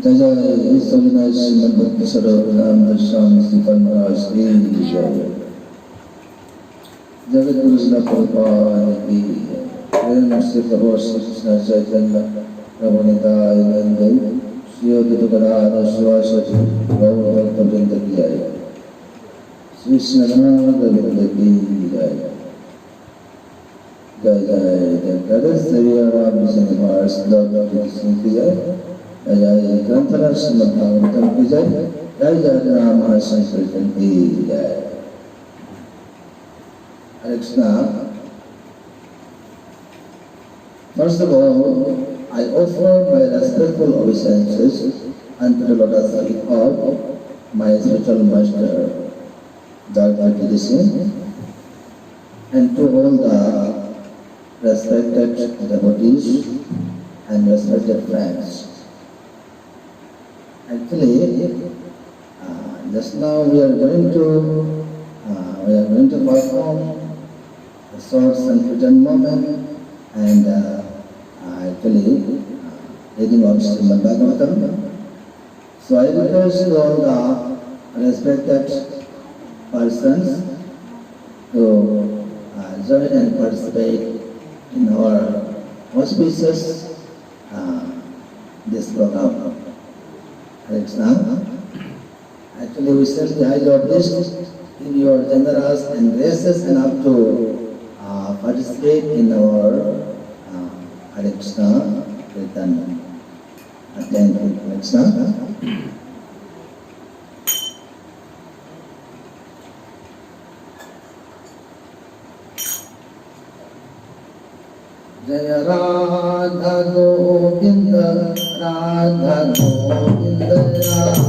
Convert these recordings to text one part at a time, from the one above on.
जय जय सविनय श्रीमद् भक्ति सर्वनाम स्वामी श्रीपाद महाराज की जय। जगत गुरु श्रील प्रभुपाद की प्रेम से प्रभु श्री कृष्ण चैतन्य प्रभु नित्यानंद श्री अद्वैत गदाधर शिवासादि गौर भक्तवृंद की जय। श्री कृष्णानंद गोविंद की जय। जय जय जय श्री राम कृष्ण महाराज की जय। जय ग्रंथराज श्रीमद् भागवतम की जय। जय जय राम महाशंकर की जय। Hare Krishna. First of all, I offer my respectful obeisances unto the lotus feet of my spiritual master, Dr. K.D. Singh, and to all the respected devotees and respected friends. Actually, just now we are going to perform a short Sankirtan moment and actually reading of Srimad Bhagavatam. So I request all the respected persons to join and participate in our auspicious this program. Actually, we certainly highly appreciate if you are generous and gracious enough to participate in our Hare Krishna Kirtan. Thank you, Hare Krishna. Jaya Radha Govinda, Radha Govinda Radhe,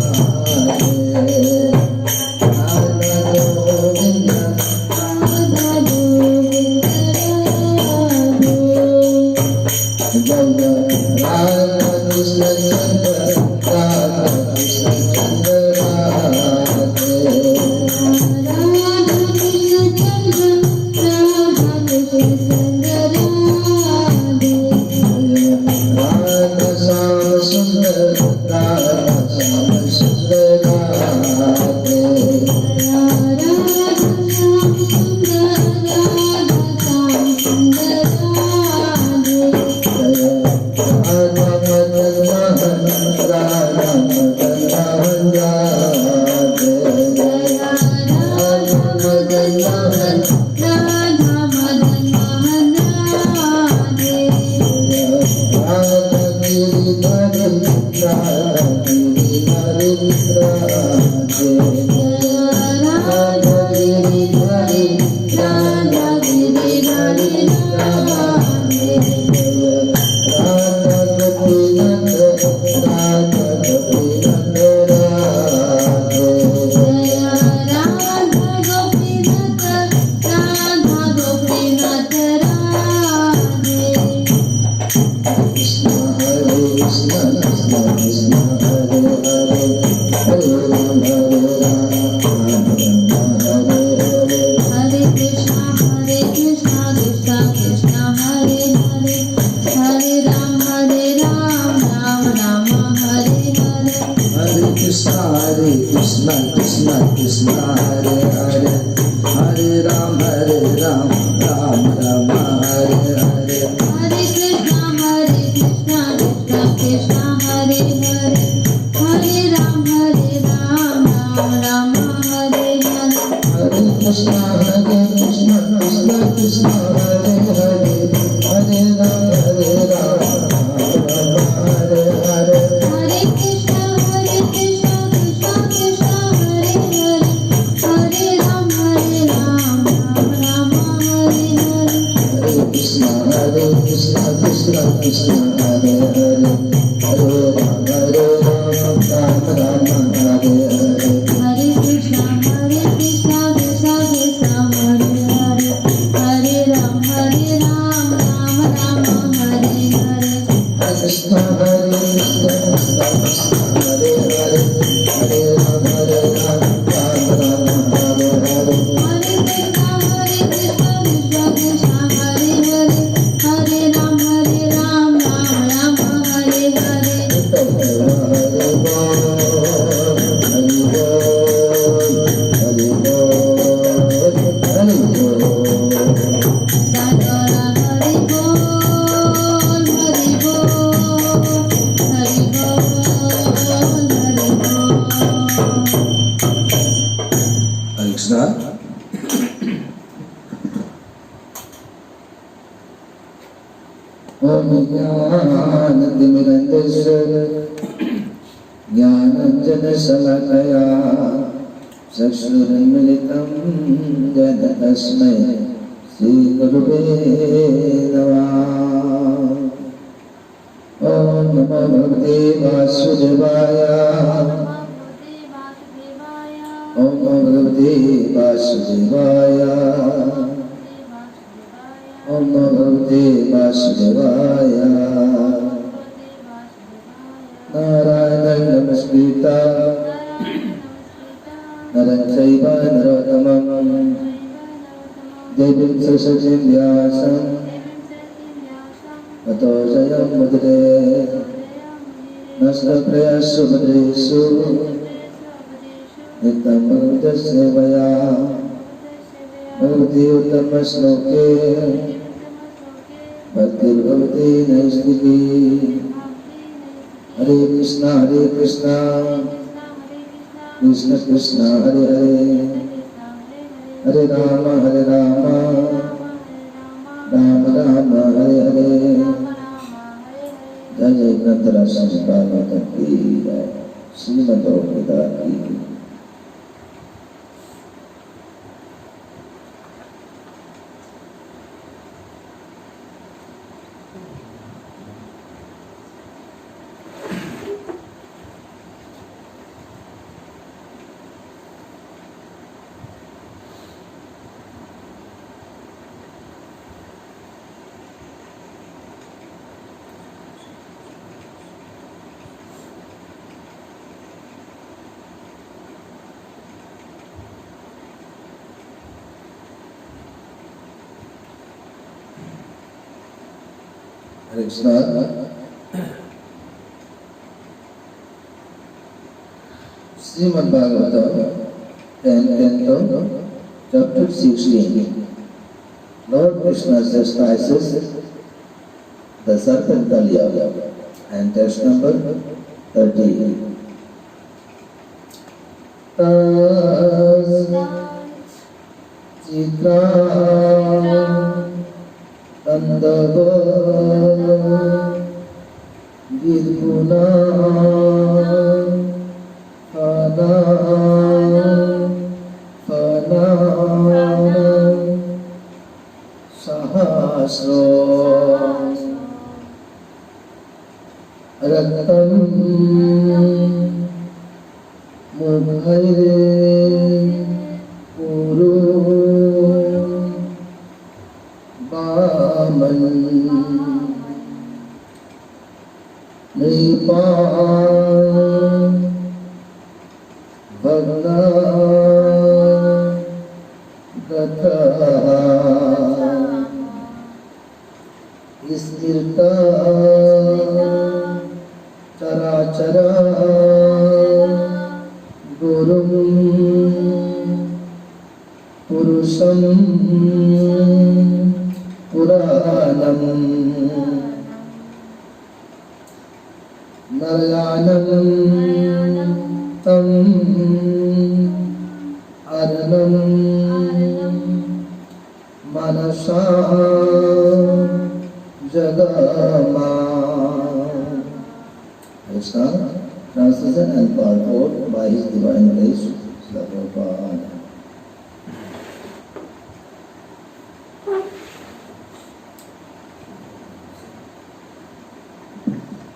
Radha Govinda, Radha Govinda Radhe, Jaya Radha Krishna Chandra, Radha Krishna Chandra Radhe, Radha Krishna Chandra, Radha Krishna Chandra. Hare ज्ञानानन्दमिरन्दस्य ज्ञानाञ्जनशलाकया चक्षुरुन्मिलितं येन तस्मै श्रीगुरुवे नमः। ॐ नमो भगवते वासुदेवाय। ॐ नमो भगवते वासुदेवाय। ॐ नमो भगवते वासुदेवाय। नारायणं नमस्कृत्य नरं चैव नरोत्तमं देवीं सरस्वतीं व्यासं ततो जयमुदीरये। नमस्कृत्य भद्रेषु नित्यं भगवतसेवया भगवती उत्तमश्लोके भक्तिर्भवति नैष्टिकी। हरे कृष्णा कृष्ण कृष्ण हरे हरे हरे राम राम राम हरे हरे। जय ग्रंथराज भागवत की जय। श्रीमद् भगवद्गीता की। Hare Krishna. Srimad Bhagavatam, 10th canto, chapter 16. Lord Krishna chastises the serpent Kaliya, and text number 30. Chitra Andava Virguna Fana Sahasro Ratam Mughaire Puru Baman Nipam Vagna Gatha Istirta Charachara Gurum Purusham Puranam Narayanam Tam Aranam Manasa Jagama. Translation and purport by His Divine Grace, Srila Prabhupada.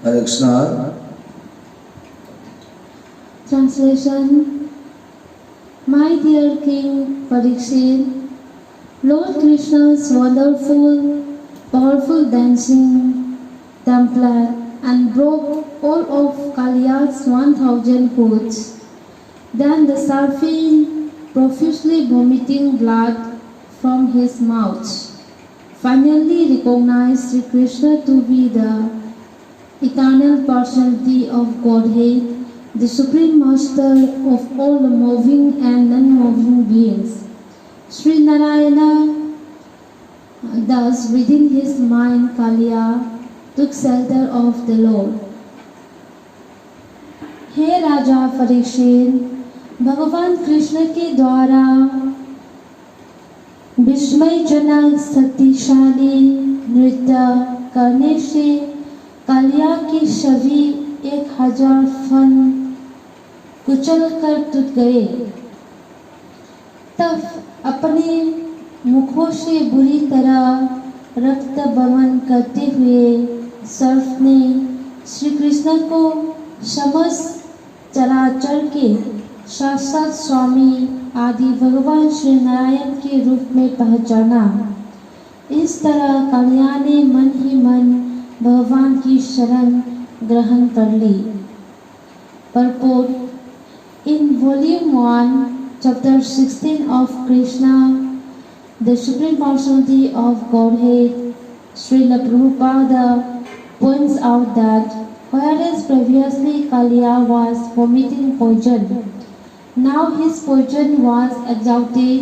Hare Krishna. Translation. My dear King Parikshit, Lord Krishna's wonderful, powerful dancing Templar and broke all of Kaliya's 1,000 hoods. Then the serpent, profusely vomiting blood from his mouth, finally recognized Sri Krishna to be the eternal personality of Godhead, the Supreme Master of all the moving and non-moving beings. Sri Narayana, thus within his mind, Kaliya took shelter of the Lord. हे राजा परीक्षित, भगवान कृष्ण के द्वारा विस्मयजनक शक्तिशाली नृत्य करने से कालिया की छवि 1000 fun कुचल कर टूट गए। तब अपने मुखों से बुरी तरह रक्त बमन करते हुए सर्प ने श्री कृष्ण को समस्त चराचर के शाश्वत स्वामी आदि भगवान श्री नारायण के रूप में पहचाना। इस तरह कालिया ने मन ही मन भगवान की शरण ग्रहण कर ली। Purport: In Volume 1, Chapter 16 of Krishna, the Supreme Personality of Godhead, Srila Prabhupada points out that whereas previously Kaliya was vomiting poison, now his poison was exhausted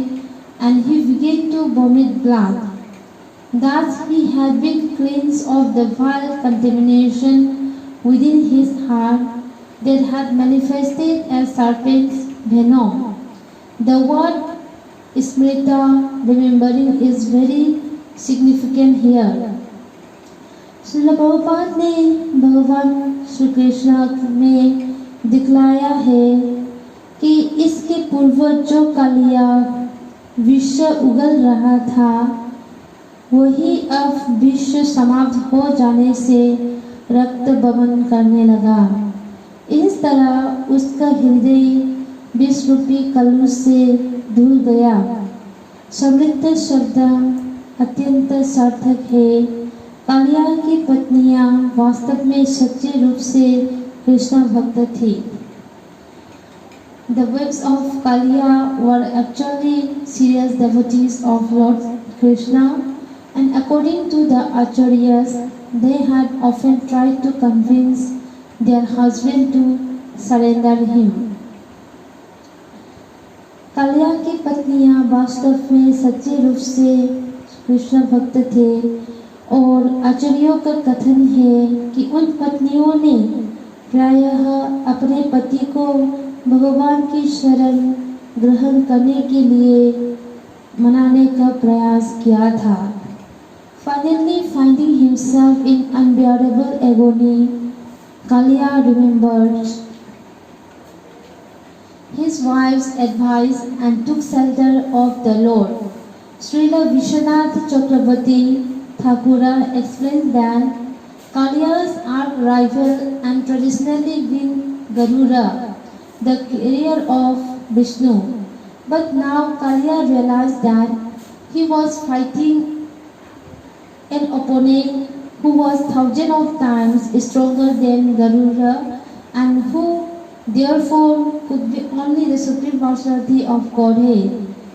and he began to vomit blood. Thus he had been cleansed of the vile contamination within his heart that had manifested as serpent's venom. The word Smrita, remembering, is very significant here. Srila Prabhupada ने भगवान श्री कृष्ण में दिखलाया है कि इसके पूर्व जो कालिया विश्व उगल रहा था वही अब विश्व समाप्त हो जाने से रक्त बमन करने लगा। इस तरह उसका हृदय विष रूपी कलुष से धुल गया। समृद्ध शब्द अत्यंत सार्थक है। कालिया की पत्नियां वास्तव में सच्चे रूप से कृष्ण भक्त थी। The wives of Kaliya were actually serious devotees of Lord Krishna, and according to the Acharyas, they had often tried to convince their husband to surrender him. Kaliya की पत्नियां वास्तव में सच्चे रूप से कृष्ण भक्त थे और आचार्यों का कथन है कि उन पत्नियों ने प्रायः अपने पति को भगवान की शरण ग्रहण करने के लिए मनाने का प्रयास किया था। Finally, finding himself in unbearable agony, Kaliya remembered his wife's advice and took shelter of the Lord. Srila Vishwanath Chakravarti Thakura explained that Kaliya's arch rival and traditionally been Garuda, the carrier of Vishnu. But now Kaliya realized that he was fighting an opponent who was thousands of times stronger than Garuda and who therefore could be only the Supreme Personality of Godhead.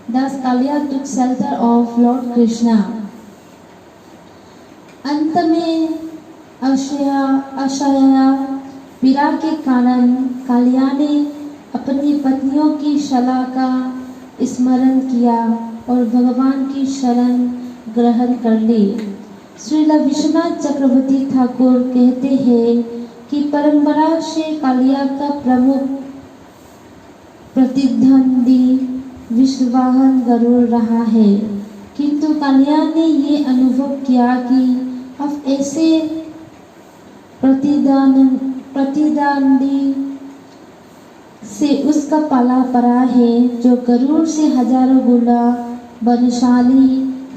Thus Kaliya took shelter of Lord Krishna. अंत में अशया पीड़ा के कारण कालिया ने अपनी पत्नियों की सलाह का स्मरण किया और भगवान की शरण ग्रहण कर ली। श्रील विश्वनाथ चक्रवर्ती ठाकुर कहते हैं कि परंपरा से कालिया का प्रमुख प्रतिद्वंदी विश्ववाहन गरुड़ रहा है, किंतु कालिया ने ये अनुभव किया कि अब ऐसे प्रतिद्वंदी से उसका पाला पड़ा है जो गरुड़ से हजारों गुना बलशाली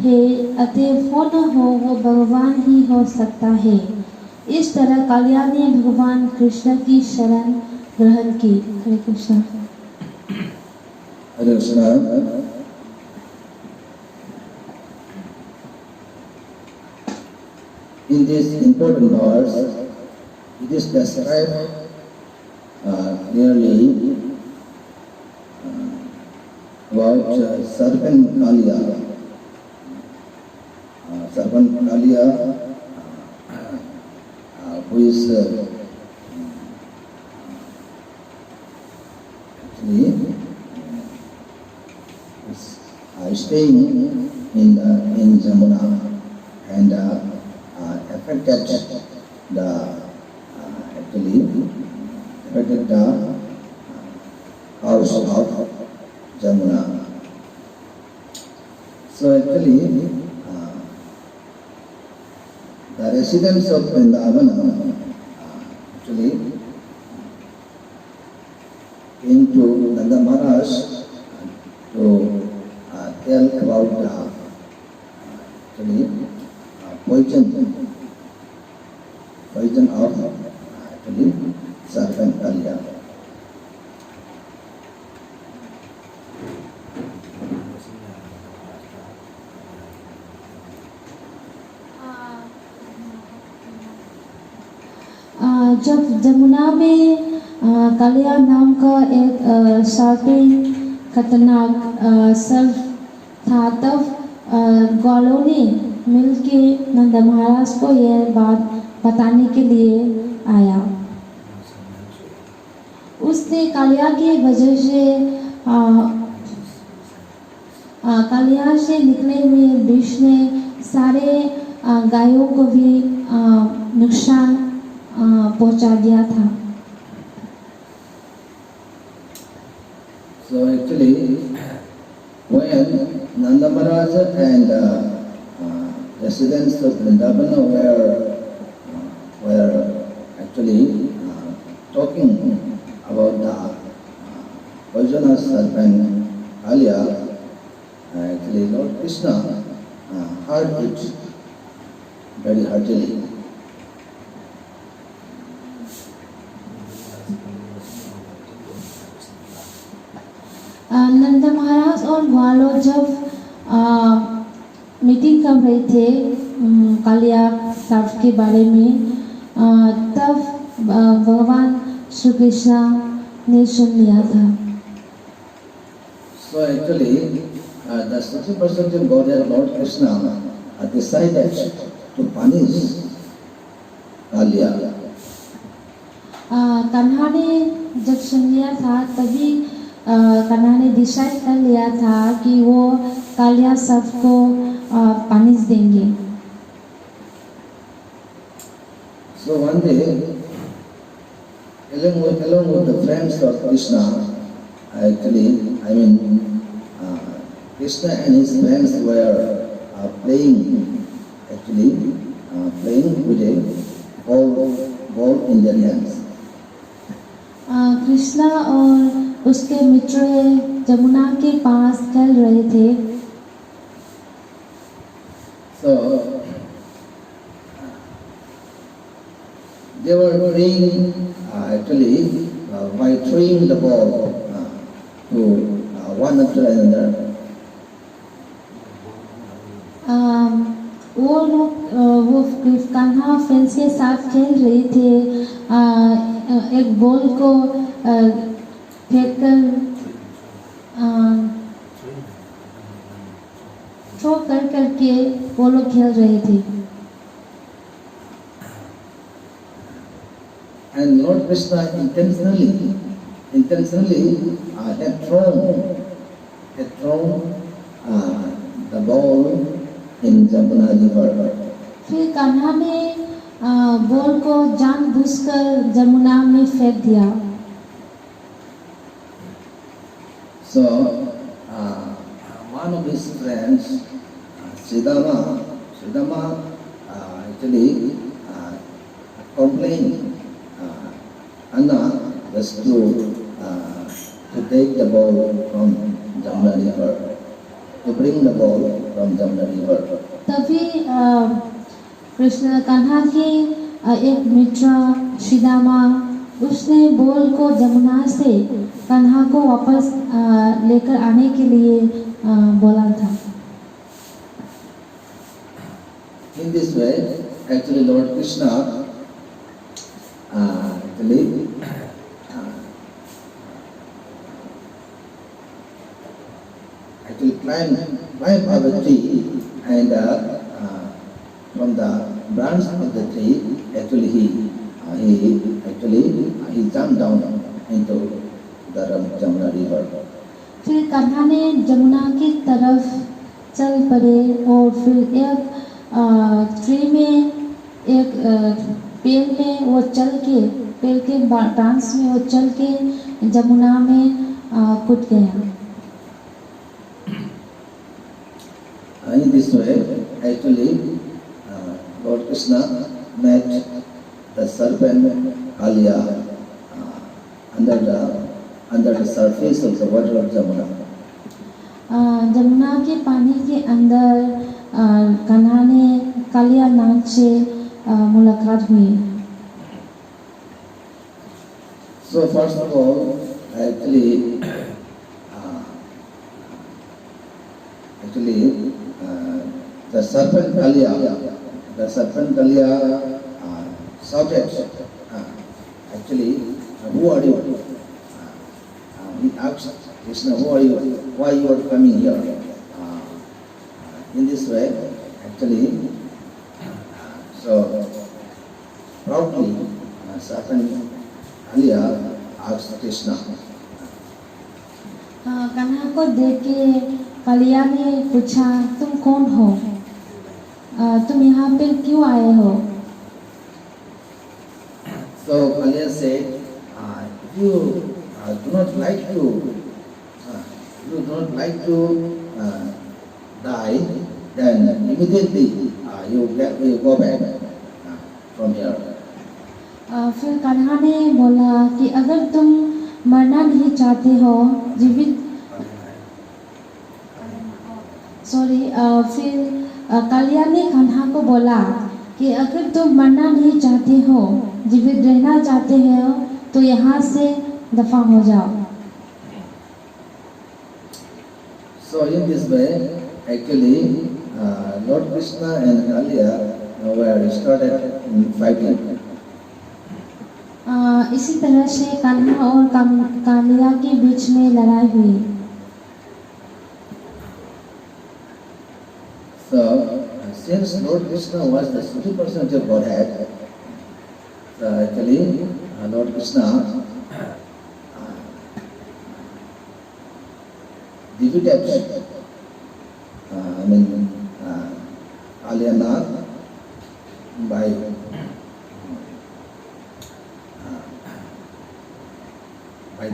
है, अतएव हो न हो वो भगवान ही हो सकता है। इस तरह कालिया ने भगवान कृष्ण की शरण ग्रहण की। हरे कृष्ण। हरे Krishna. In this important verse, it is described clearly about serpent Kaliya. Serpent Kaliya, who is staying in Jamuna and affected the house of Jamuna. So actually, the residents of Vrindavan actually came to Nanda Maharaj to tell about actually poison of actually serpent Kalia. जब जमुना में कालिया नाम का एक serpent खतरनाक सर्प था, तब ग्वालों ने मिलके नंद महाराज को यह बात बताने के लिए आया। उसने कालिया की वजह से कालिया से निकले हुए विष ने सारे गायों को भी नुकसान पहुंचा दिया था। So actually, when Nanda Maharaj and residents of Vrindavan were actually talking about the poisonous serpent Kalia, actually Lord Krishna heard it very heartily. नंद महाराज और ग्वालो जब मीटिंग कर रहे थे कालिया सर्प के बारे में, तब भगवान श्री कृष्ण ने सुन लिया था। So actually, the Supreme Personality Godhead Lord Krishna decided to punish Kalia. Kanha ने जब सुन लिया था, तभी कान्हा ने डिसाइड कर लिया था कि वो कालिया सर्प को पनिश देंगे। So one day, along with the friends of Krishna, actually, Krishna and his friends were playing with a ball in their hands. Krishna और उसके मित्र जमुना के पास खेल रहे थे। So they were playing by throwing the ball to one after another. वो लोग वो Kanha friends के साथ खेल रहे थे। एक बॉल को फेंककर थ्रो करके वो लोग खेल रहे थे। And Lord Krishna intentionally had thrown the ball in Jamuna river. फिर कान्हा ने बॉल को जानबूझकर जमुना में फेंक दिया। So one of his friends, Sridama actually complained Anna was to take the ball from Jamuna river, to bring the ball from Jamuna river. तभी कृष्ण कान्हा की एक मित्र श्रीदामा, उसने बॉल को जमुना से कान्हा को वापस लेकर आने के लिए बोला था। In this way, actually Lord Krishna climbed up a tree, and from the branch of the tree, actually he jumped down into the Jamuna river. फिर कान्हा ने जमुना की तरफ चल पड़े और फिर एक ट्री में, एक पेड़ में वो चल के, पेड़ के ब्रांच में वो चल के जमुना में कूद गया। In this way, actually, Lord Krishna met the serpent Kaliya under the surface of the water of Jamuna. Jamuna के पानी के अंदर कान्हा ने कालिया नाग से मुलाकात हुई। So first of all, actually, the serpent Kaliya shouted, actually, who are you? He asked Krishna, who are you? Why you are coming here? In this way, actually, so proudly, serpent Kaliya asked Krishna. Kanha को देख के कालिया ने पूछा, तुम कौन हो? तुम यहाँ पे क्यों आए हो? So Kaliya said, if you do not like to die, then immediately you go back from here. फिर कान्हा ने बोला कि अगर तुम मरना नहीं चाहते हो, फिर कालिया ने कान्हा को बोला कि अगर तुम मरना नहीं चाहते हो, जीवित रहना चाहते हो, तो यहाँ से दफा हो जाओ। So in this way, actually, Lord Krishna and Kaliya were started fighting. इसी तरह से कान्हा और कालिया के बीच में लड़ाई हुई। So since Lord Krishna was the supreme personality of Godhead, actually Lord Krishna defeated Kaliya Nag by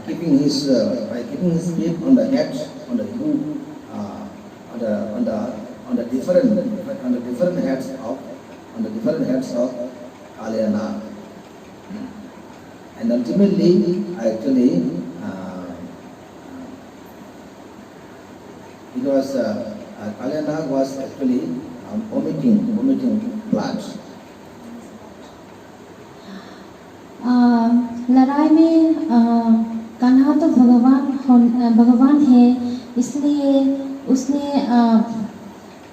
keeping his feet on the head, on the roof, on the different heads of Kaliya Nag, and ultimately, actually, it was Kaliya Nag was actually vomiting blood. लड़ाई में कान्हा तो भगवान है, इसलिए उसने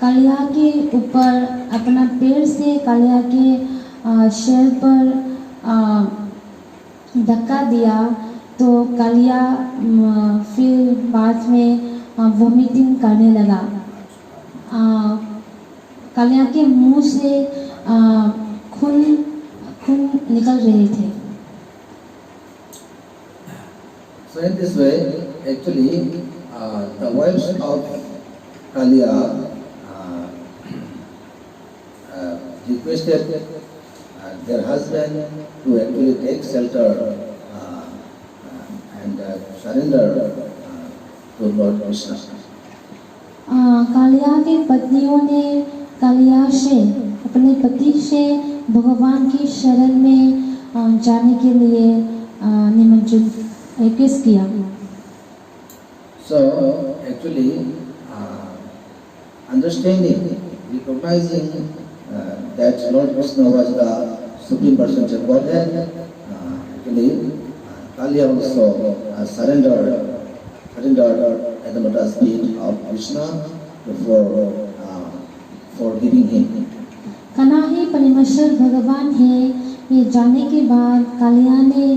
कालिया के ऊपर अपना पैर से कालिया के शरीर पर धक्का दिया, तो कालिया फिर बाद में वोमिटिंग करने लगा। कालिया के मुंह से खून निकल रहे थे। So in this way, actually, the wives of Kaliya requested their husband to actually take shelter and surrender to Lord Krishna. Kaliya की पत्नियों ने कालिया से अपने पति से भगवान की शरण में जाने के लिए निमंत्रित किया। So actually, understanding, recognizing that Lord Krishna was the Supreme Personality of Godhead, actually Kaliya also surrendered at the lotus feet of Krishna for giving him. Kanha ही परमेश्वर भगवान है, ये जानने के बाद कालिया ने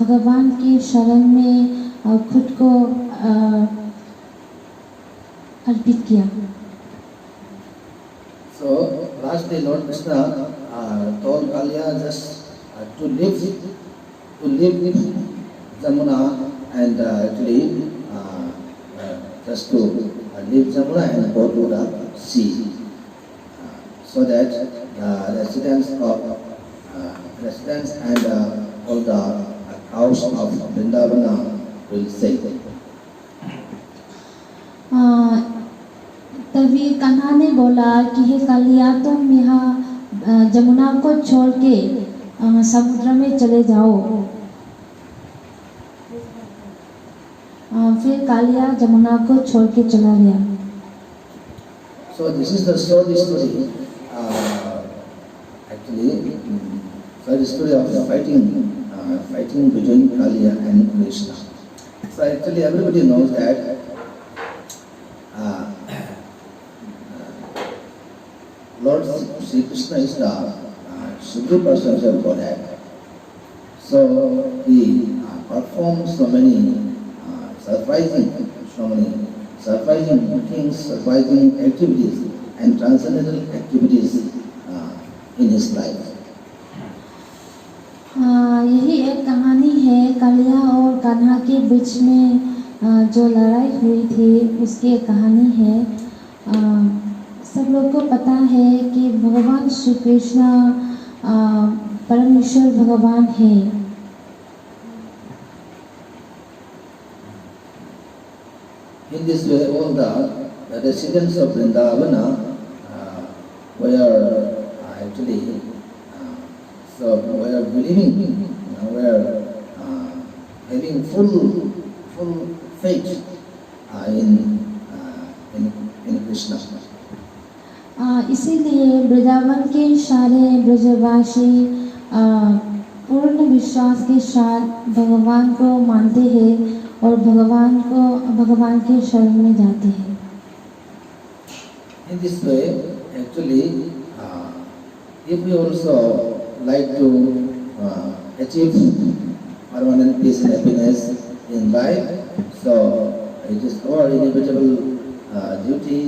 भगवान की शरण में खुद को अर्पित किया। So lastly, Lord Krishna told Kaliya just to leave Jamuna and actually just to leave Jamuna and go to the sea, so that residents and all the cows of Vrindavana will save. तभी कान्हा ने बोला कि हे कालिया, तुम यहाँ जमुना को छोड़ के समुद्र में चले जाओ। फिर कालिया जमुना को छोड़ के चला गया। So this is the short story. Actually, the story of the fighting between Kaliya and Krishna. So actually, everybody knows that Lord Sri Krishna is the Supreme Personality of Godhead. So he performs so many surprising things, surprising activities and transcendental activities in his life. यही एक कहानी है कालिया और कान्हा के बीच में जो लड़ाई हुई थी उसकी एक कहानी है। सब लोग को पता है कि भगवान श्री कृष्ण परमेश्वर भगवान है। In this way, all the residents of Vrindavana were actually were believing, were having full faith in Krishna. इसीलिए वृंदावन के सारे ब्रजवासी पूर्ण विश्वास के साथ भगवान को मानते हैं और भगवान के शरण में जाते हैं। In this way, actually, if we also like to achieve permanent peace and happiness in life, so it is our inevitable duty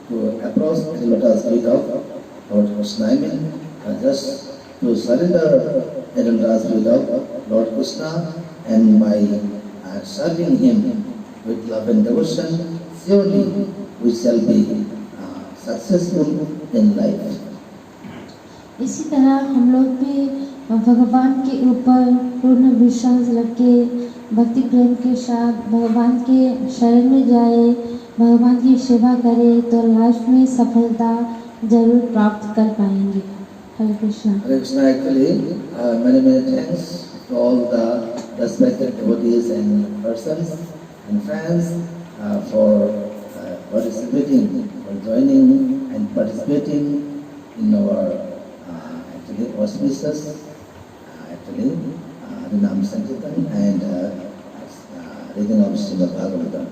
to approach the lotus feet of Lord Krishna. I mean, just to surrender the lotus feet of Lord Krishna, and by serving him with love and devotion, surely we shall be successful in life. इसी तरह हम लोग भी भगवान के ऊपर पूर्ण विश्वास रख के भक्ति प्रेम के साथ भगवान के शरण में जाए, भगवान की सेवा करें तो लाइफ में सफलता जरूर प्राप्त कर पाएंगे। हरे Krishna. Hare Krishna. Actually, many thanks to all the respected devotees and persons and friends for participating, for joining and participating in our actually auspicious Harinam Sankirtan and reading of Srimad Bhagavatam.